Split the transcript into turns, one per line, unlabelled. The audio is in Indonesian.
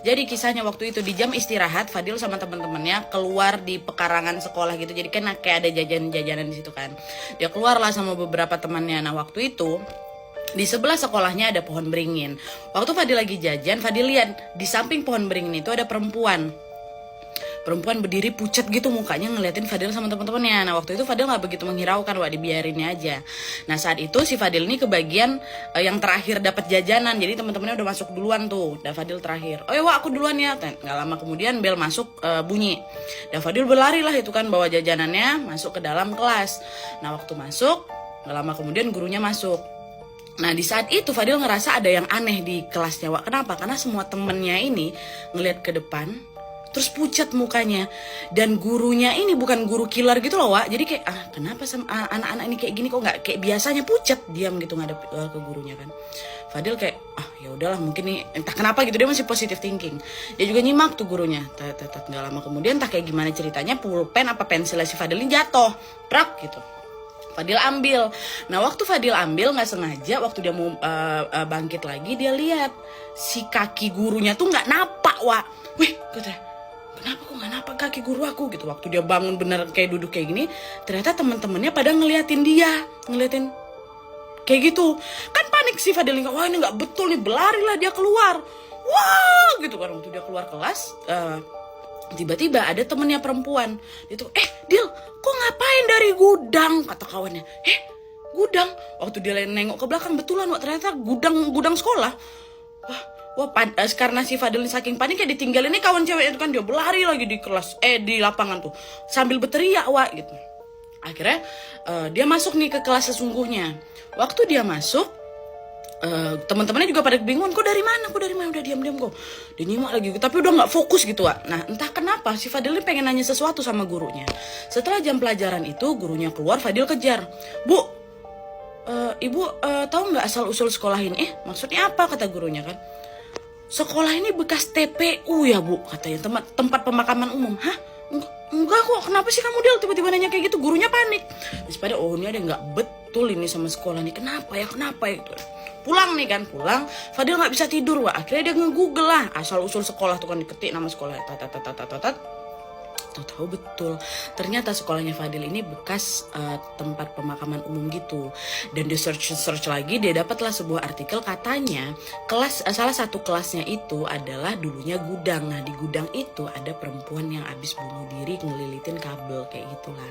Jadi kisahnya waktu itu di jam istirahat, Fadil sama teman-temannya keluar di pekarangan sekolah gitu. Jadi kan kayak ada jajanan-jajanan di situ kan. Dia keluar lah sama beberapa temannya. Nah waktu itu di sebelah sekolahnya ada pohon beringin. Waktu Fadil lagi jajan, Fadil lihat di samping pohon beringin itu ada perempuan berdiri pucat gitu mukanya ngeliatin Fadil sama teman-temannya. Nah waktu itu Fadil nggak begitu menghiraukan, wah dibiarinnya aja. Nah saat itu si Fadil ini kebagian yang terakhir dapat jajanan, jadi teman-temannya udah masuk duluan tuh, dan Fadil terakhir. Oh ya wah aku duluan ya. Nggak lama kemudian bel masuk bunyi, dan Fadil berlari lah itu kan bawa jajanannya masuk ke dalam kelas. Nah waktu masuk nggak lama kemudian gurunya masuk. Nah di saat itu Fadil ngerasa ada yang aneh di kelasnya, Wak. Kenapa? Karena semua temennya ini ngelihat ke depan, terus pucat mukanya. Dan gurunya ini bukan guru killer gitu loh, Wak. Jadi kayak, kenapa sama anak-anak ini kayak gini, kok nggak kayak biasanya pucat, diam gitu ngadep ke gurunya kan. Fadil kayak, ya udahlah mungkin nih, entah kenapa gitu, dia masih positive thinking. Dia juga nyimak tuh gurunya. Nggak lama kemudian entah kayak gimana ceritanya, pulpen apa pensilnya si Fadil ini jatuh, prak gitu. Fadil ambil. Nah waktu Fadil ambil nggak sengaja, waktu dia mau bangkit lagi, dia lihat si kaki gurunya tuh nggak napak, Wak. Wih, katanya, kenapa kok nggak napak kaki guru aku gitu. Waktu dia bangun bener kayak duduk kayak gini, ternyata teman-temannya pada ngeliatin kayak gitu. Kan panik sih Fadil, wah ini nggak betul nih, berlarilah dia keluar. Wah gitu kan, waktu dia keluar kelas, tiba-tiba ada temennya perempuan. Dia tuh, Dil, kok ngapain dari gudang? Kata kawannya. Gudang? Waktu dia nengok ke belakang, betulan, Wak, ternyata gudang sekolah. Wah, karena si Fadil saking paniknya ditinggalin nih kawan cewek itu kan, dia berlari lagi di kelas, di lapangan tuh, sambil berteriak, Wak, gitu. Akhirnya dia masuk nih ke kelas sesungguhnya. Waktu dia masuk, teman-temannya juga pada bingung, kok dari mana, udah diam kok, dia nyimak lagi, tapi udah nggak fokus gitu, Wak. Nah entah kenapa si Fadil ini pengen nanya sesuatu sama gurunya. Setelah jam pelajaran itu gurunya keluar, Fadil kejar. Bu, ibu tahu nggak asal usul sekolah ini? Maksudnya apa? Kata gurunya kan, sekolah ini bekas TPU ya Bu, katanya, tempat pemakaman umum. Hah? Enggak kok, kenapa sih kamu Dil tiba-tiba nanya kayak gitu? Gurunya panik. Terus pada ini ada nggak betul ini sama sekolah nih, kenapa ya gitu. Pulang Fadil nggak bisa tidur, Wak. Akhirnya dia nge-google lah asal usul sekolah tuh kan, diketik nama sekolah, tahu betul ternyata sekolahnya Fadil ini bekas tempat pemakaman umum gitu. Dan dia search lagi, dia dapatlah sebuah artikel, katanya salah satu kelasnya itu adalah dulunya gudang. Nah di gudang itu ada perempuan yang habis bunuh diri ngelilitin kabel kayak gitulah.